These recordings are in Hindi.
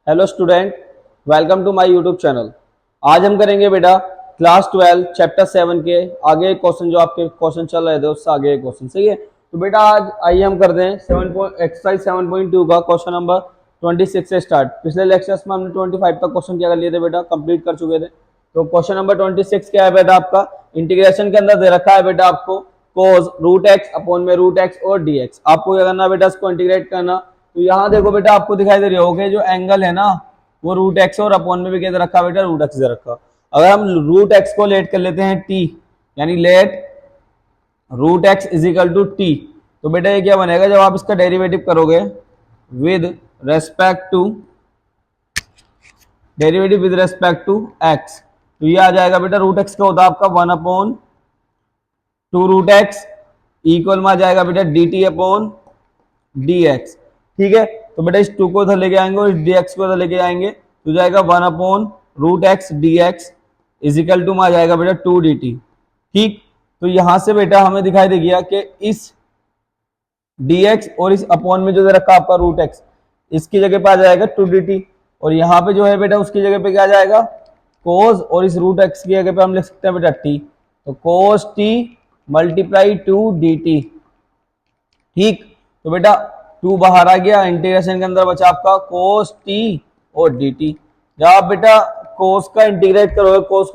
Hello student, welcome to my YouTube channel. आज हम करेंगे बेटा क्लास 12 चैप्टर 7 के आगे एक क्वेश्चन, जो आपके क्वेश्चन चल रहे थे उससे आगे एक क्वेश्चन। सही है, तो बेटा आज आइए हम करते हैं एक्सरसाइज 7.2 का क्वेश्चन नंबर 26 से स्टार्ट। पिछले लेक्चर्स में हमने 25 तक क्वेश्चन क्या कर लिए थे बेटा, कंप्लीट कर चुके थे। तो क्वेश्चन नंबर 26 क्या है बेटा, आपका इंटीग्रेशन के अंदर दे रखा है बेटा आपको कोस रूट एक्स अपॉन में रूट एक्स और डी एक्स। आपको क्या करना बेटा, इसको इंटीग्रेट करना। तो यहाँ देखो बेटा, आपको दिखाई दे रही होगी जो एंगल है ना, वो रूट एक्स और अपॉन में भी क्या दे रखा बेटा, रूट एक्स दे रखा। अगर हम रूट एक्स को लेट कर लेते हैं टी, यानी let root x is equal to t, तो बेटा ये क्या बनेगा, जब आप इसका डेरिवेटिव करोगे विद रेस्पेक्ट टू एक्स, तो ये आ जाएगा बेटा, रूट एक्स का होता है आपका 1 अपॉन 2 रूट एक्स इक्वल में आ जाएगा बेटा D T upon D x. ठीक है, तो बेटा इस 2 को इधर लेके आएंगे और इस dx को इधर लेके आएंगे, तो जाएगा 1 upon root x d x is equal to में आ जाएगा बेटा 2 डी टी। ठीक, तो यहां से बेटा हमें दिखाई दे गया कि इस dx और इस अपॉन में जो दे रखा आपका रूट एक्स, इसकी जगह पे आ जाएगा 2 dt, और यहाँ पे जो है बेटा उसकी जगह पे क्या आ जाएगा कोस, और इस रूट एक्स की जगह पे हम लिख सकते हैं बेटा t, तो कोस t मल्टीप्लाई 2 dt। ठीक, तो बेटा 2 बाहर आ गया, इंटीग्रेशन के अंदर बचा आपका कोस t और dt। जब आप बेटा कोस का इंटीग्रेट करोगे, कोस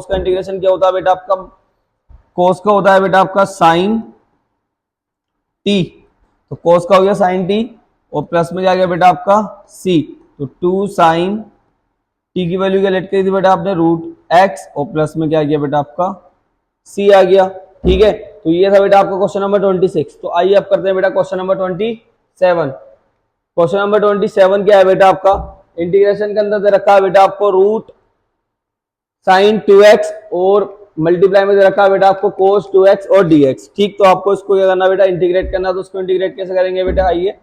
का इंटीग्रेशन क्या होता है बेटा आपका, कोस का होता है बेटा आपका साइन टी, तो कोस का हो गया साइन टी, और प्लस में क्या गया बेटा आपका सी, तो 2 साइन टी की वैल्यू क्या लेट करी थी बेटा आपने, रूट एक्स, और प्लस में क्या गया बेटा आपका सी आ गया। ठीक है, तो ये था बेटा आपका क्वेश्चन नंबर 26। तो आइए अब करते हैं बेटा क्वेश्चन नंबर 27। क्वेश्चन नंबर 27 क्या है बेटा, आपका इंटीग्रेशन के अंदर दे रखा है बेटा आपको रूट साइन 2x और मल्टीप्लाई में दे रखा है बेटा आपको cos 2x और dx। ठीक, तो आपको इसको क्या करना बेटा, इंटीग्रेट करना। तो उसको इंटीग्रेट कैसे करेंगे बेटा, आइए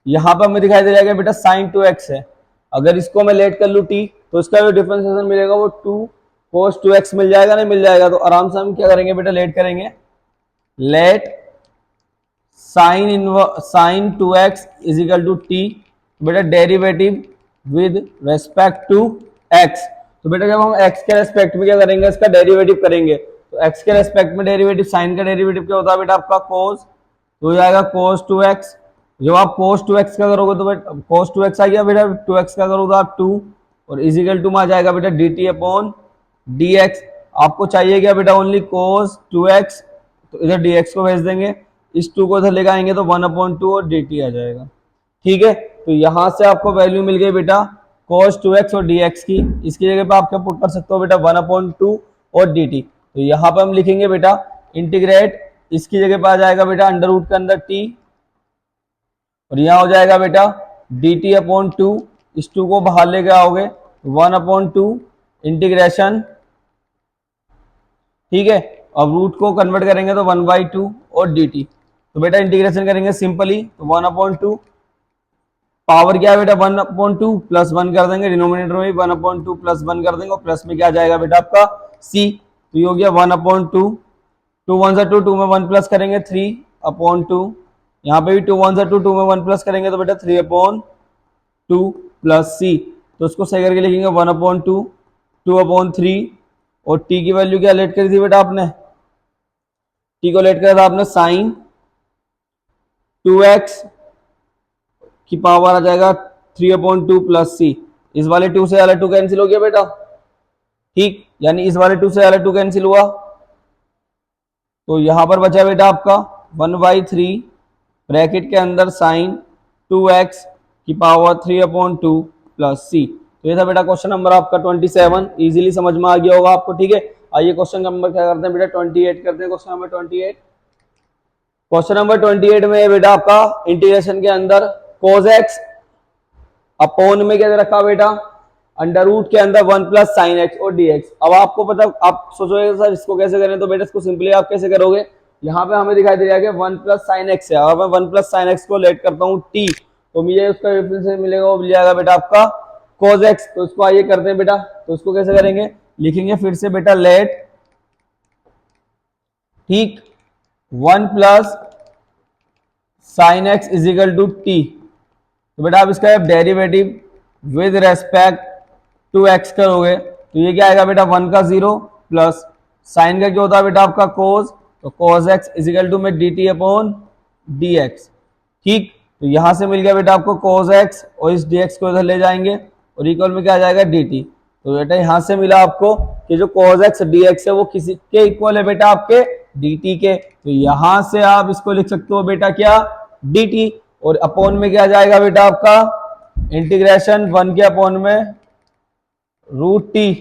यहाँ पर हमें दिखाई दे रहा है बेटा साइन 2x है, अगर इसको मैं लेट कर लूँ t, तो इसका जो डिफरेंशिएशन मिलेगा वो 2 cos 2x मिल जाएगा, नहीं मिल जाएगा। तो आराम से हम क्या करेंगे बेटा, लेट करेंगे, let sine 2x is equal to t, बेटा derivative with respect to x। तो बेटा जब हम x के रेस्पेक्ट में क्या करेंगे, इसका डेरिवेटिव करेंगे, तो x के रेस्पेक्ट में डेरिवेटिव, साइन का डेरिवेटिव क्या होता है बेटा आपका cos, तो हो जाएगा cos 2x। जब आप cos 2x का करोगे तो बेटा cos 2x आ गया बेटा, 2x का करोगे आप 2, और इज इक्वल टू में आ जाएगा बेटा dt अपॉन dx। आपको चाहिए क्या बेटा, ओनली cos 2x, तो इधर dx को भेज देंगे, इस 2 को इधर लेकर आएंगे तो 1 अपॉन 2 और dt आ जाएगा। ठीक है, तो यहां से आपको वैल्यू मिल गई बेटा cos 2x और dx की, इसकी जगह पे आप क्या पुट कर सकते हो बेटा 1 अपॉन 2 और dt। तो यहाँ पे हम लिखेंगे बेटा इंटीग्रेट, इसकी जगह पे आ जाएगा बेटा अंडर रूट के अंदर t, और यहाँ हो जाएगा बेटा dt अपॉन 2, इस 2 को बाहर लेके आओगे 1 अपॉन 2 इंटीग्रेशन। ठीक है, अब रूट को कन्वर्ट करेंगे तो 1/2 और dt। तो बेटा इंटीग्रेशन करेंगे सिंपली, तो 1 अपॉन 2, पावर क्या है बेटा 1 अपॉन 2 प्लस 1 कर देंगे, डिनोमिनेटर में भी 1 अपॉन 2 प्लस 1 कर देंगे, और प्लस में क्या आ जाएगा बेटा आपका c, तो ये हो गया 1 अपॉन 2, 2 1 2, 2 में 1 प्लस करेंगे 3 अपॉन 2, यहाँ पे भी 2 1 2, 2 में 1 प्लस करेंगे तो बेटा 3 अपॉन 2 प्लस c, तो उसको सही करके लिखेंगे 1 अपॉन 2, 2 अपॉन 3, और t की वैल्यू क्या लेट करी थी बेटा आपने, t को लेट करा था आपने साइन 2x की पावर आ जाएगा 3 अपॉन 2 प्लस सी, इस वाले 2 से वाला 2 कैंसिल हो गया बेटा। ठीक, यानी इस वाले 2 से वाला 2 कैंसिल हुआ, तो यहां पर बचा बेटा आपका 1/3 ब्रैकेट के अंदर साइन 2x की पावर 3 अपॉन 2 प्लस सी। तो ये था बेटा क्वेश्चन नंबर आपका 27, इजीली समझ में आ गया होगा आपको। ठीक है, आइए क्वेश्चन नंबर क्या करते हैं बेटा 28 करते हैं। क्वेश्चन नंबर 28, क्वेश्चन नंबर 28 में बेटा आपका इंटीग्रेशन के अंदर cos x अपॉन में क्या रखा बेटा, अंडर रूट के अंदर 1 प्लस साइन एक्स और dx। अब आपको पता, आप सोचोगे सर इसको कैसे करें, तो बेटा इसको सिंपली आप कैसे करोगे, यहाँ पे हमें दिखाई दे रहा है कि 1 प्लस साइन एक्स है, अगर मैं 1 प्लस साइन एक्स को लेट करता हूँ t, तो मुझे उसका डिफरेंस मिलेगा, वो मिल जाएगा बेटा आपका cos x। तो इसको आइए करते हैं बेटा, तो इसको कैसे करेंगे, लिखेंगे फिर से बेटा लेट, ठीक, 1 plus sine x is equal to t, तो बेटा आप इसका derivative with respect to x करोगे तो ये क्या आएगा बेटा 1 का 0 प्लस साइन का क्या होता है बेटा आपका कोस, तो कोस एक्स इजिकल टू में D T upon D x. ठीक, तो यहां से मिल गया बेटा आपको कोस एक्स और इस डी एक्स को इधर ले जाएंगे और इक्वल में क्या आ जाएगा डी टी। तो बेटा यहां से मिला आपको कि जो कोस एक्स डी एक्स है वो किसी के इक्वल है बेटा आपके डी टी के, तो यहां से आप इसको लिख सकते हो बेटा क्या डी टी, और अपॉन में क्या आ जाएगा बेटा आपका इंटीग्रेशन 1 के अपॉन में रूट टी।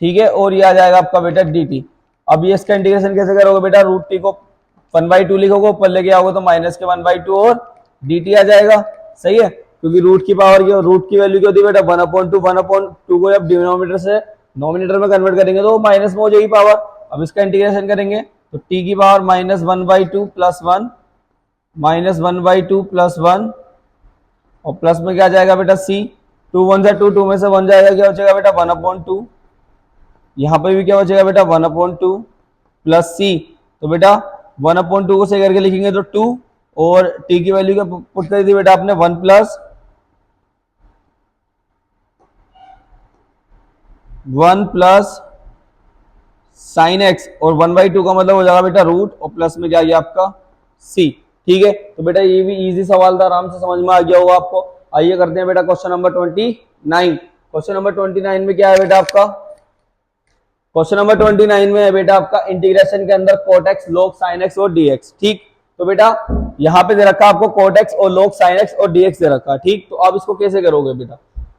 ठीक है, और ये आ जाएगा आपका बेटा डी टी। अब ये इसका इंटीग्रेशन कैसे करोगे बेटा, रूट टी को 1/2 लिखोगे, ऊपर लेके आओगे तो माइनस के 1/2 और डी टी आ जाएगा। सही है, क्योंकि रूट की पावर की रूट की वैल्यू क्या होती है बेटा 1/2 को जब डिनोमिनेटर से नोमिनेटर में कन्वर्ट करेंगे तो माइनस में हो जाएगी पावर। अब इसका इंटीग्रेशन करेंगे तो टी की पावर -1/2 प्लस 1 -1/2 प्लस 1 और प्लस में क्या आ जाएगा बेटा सी, 2 1 से 2 2 में से 1 जाएगा, क्या बचेगा बेटा 1/2। यहाँ पे भी क्या बचेगा बेटा 1/2 प्लस सी, तो बेटा 1/2 को सही करके लिखेंगे तो 2 और टी की वैल्यू क्या पुट करी थी बेटा आपने 1 प्लस साइन एक्स और 1/2 का मतलब हो जाएगा बेटा रूट और प्लस में क्या गया आपका सी। ठीक है, तो बेटा ये भी इजी सवाल था, आराम से समझ में आ गया होगा आपको। आइए करते हैं बेटा क्वेश्चन नंबर 29। क्वेश्चन नंबर 29 में क्या है बेटा आपका, क्वेश्चन नंबर 29 में है बेटा आपका इंटीग्रेशन के अंदर cot x log sin x और dx। ठीक, तो बेटा यहाँ पे दे रखा आपको कोट एक्स और log sin x और dx दे रखा। ठीक, तो आप इसको कैसे करोगे बेटा,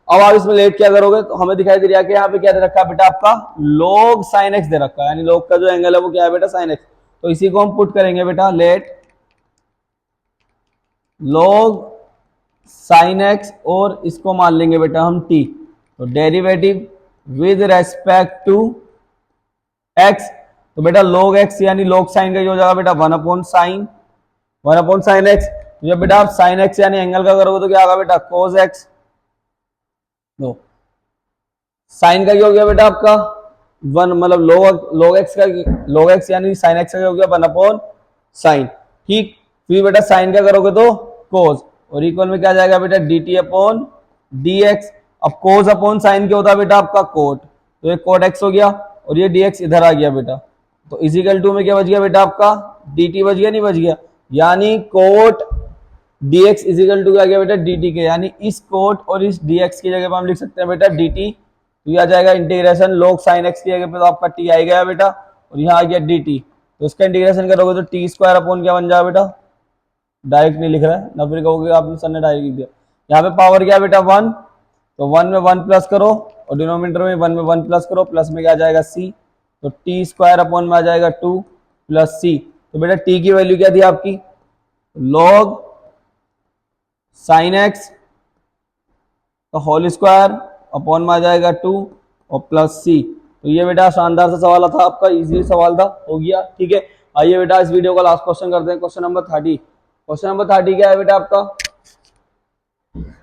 अब आप इसमें लेट क्या करोगे, तो हमें दिखाई दे रहा है कि यहाँ पे क्या दे रखा है बेटा आपका log sin x दे रखा है, यानी log का जो एंगल है वो क्या है बेटा sin x। तो इसी को हम पुट करेंगे बेटा लेट log sin x और इसको मान लेंगे बेटा हम t, तो derivative with respect to x, तो बेटा log x यानी log sin का हो जाएगा बेटा 1/sin x। जब बेटा आप sin x यानी एंगल का करोगे तो क्या होगा बेटा cos x, नो साइन का क्या हो गया बेटा आपका 1 मतलब log x यानी sin x का हो गया 1/sin। ठीक, फिर बेटा साइन का करोगे तो cos और इक्वल में क्या जाएगा बेटा dt अपॉन dx। अब cos अपॉन साइन क्या होता है बेटा आपका कोट, तो ये कोट x हो गया और ये dx इधर आ गया बेटा, तो इजिकल टू में क्या बच गया बेटा आपका dt बच गया, नहीं बच गया, यानी कोट dx इजिकल टू क्या गया बेटा dt के, यानी इस कोट और इस dx की जगह पर हम लिख सकते हैं बेटा dt, तो ये आ जाएगा इंटीग्रेशन log sin x की जगह पे तो आपका t आ गया बेटा और यहाँ आ गया dt, तो इसका इंटीग्रेशन करोगे तो टी स्क्वायर अपॉन क्या बन जाएगा बेटा, डायरेक्ट नहीं लिख रहा है ना, फिर कहोगे आपने सर ने डायरेक्ट लिख दिया। यहाँ पे पावर क्या बेटा 1, तो 1 में 1 प्लस करो और डिनोमिनेटर में 1 में 1 प्लस करो, प्लस में क्या आ जाएगा c, तो टी स्क्वायर अपॉन में आ जाएगा 2 प्लस c। तो बेटा t की वैल्यू क्या थी आपकी log sin x का होल स्क्वायर अपॉन में आ जाएगा 2 और प्लस c। तो ये बेटा शानदार सा सवाल था आपका, इजी सवाल था, हो गया। ठीक है, आइए बेटा इस वीडियो का लास्ट क्वेश्चन करते हैं, क्वेश्चन नंबर 30। क्वेश्चन नंबर 30 क्या है बेटा आपका,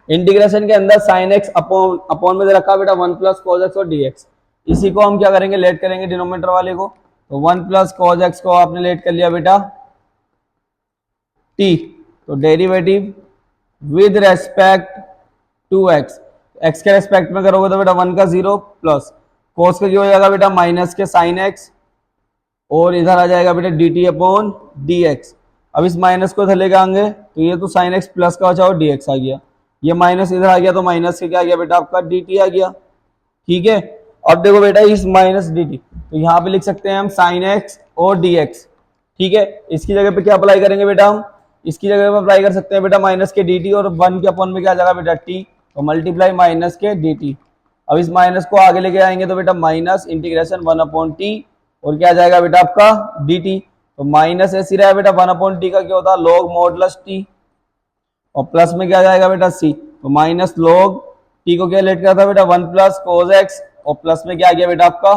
इंटीग्रेशन के अंदर sin x अपॉन में दे रखा है बेटा 1 प्लस cos x और dx। इसी को हम क्या करेंगे लेट करेंगे डिनोमिनेटर वाले को, तो 1 प्लस cos x को आपने लेट कर लिया बेटा t, तो derivative with respect to x, x के रेस्पेक्ट में करोगे तो बेटा 1 का 0 प्लस cos का क्या हो जाएगा बेटा माइनस के sin x और इधर आ जाएगा बेटा dt अपॉन dx। अब इस माइनस को इधर लेके आएंगे तो ये तो sin x प्लस का बचा और dx आ गया, ये माइनस इधर आ गया तो माइनस के क्या आ गया बेटा आपका dt आ गया। ठीक है, अब देखो बेटा इस माइनस dt, तो यहाँ पे लिख सकते हैं हम sin x और dx। ठीक है, इसकी जगह पे क्या अप्लाई करेंगे बेटा हम, इसकी जगह पे अप्लाई कर सकते हैं बेटा माइनस के dt और 1 के अपॉन में क्या आ जाएगा बेटा t, तो मल्टीप्लाई माइनस के dt। अब इस माइनस को आगे लेके आएंगे तो बेटा माइनस इंटीग्रेशन 1/t और क्या आ जाएगा बेटा आपका dt, तो माइनस ऐसी रहा है बेटा 1/t का क्या होता है log मॉडुलस t और प्लस में क्या जाएगा बेटा c, तो माइनस log t को क्या लेट करता है बेटा 1 प्लस cos x और प्लस में क्या आ गया बेटा आपका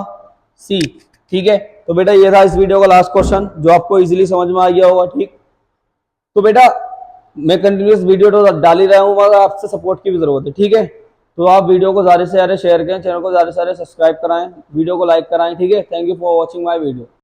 c। ठीक है, तो बेटा ये था इस वीडियो का लास्ट क्वेश्चन जो आपको इजीली समझ में आ गया होगा। ठीक, तो बेटा मैं कंटिन्यूस वीडियो तो डाल ही रहा हूँ मगर आपसे सपोर्ट की भी जरूरत है। ठीक है, तो आप वीडियो को ज़्यादा से ज़्यादा शेयर करें, चैनल को ज़्यादा से ज़्यादा सब्सक्राइब कराएं, वीडियो को लाइक कराएं। ठीक है, thank you for watching my video.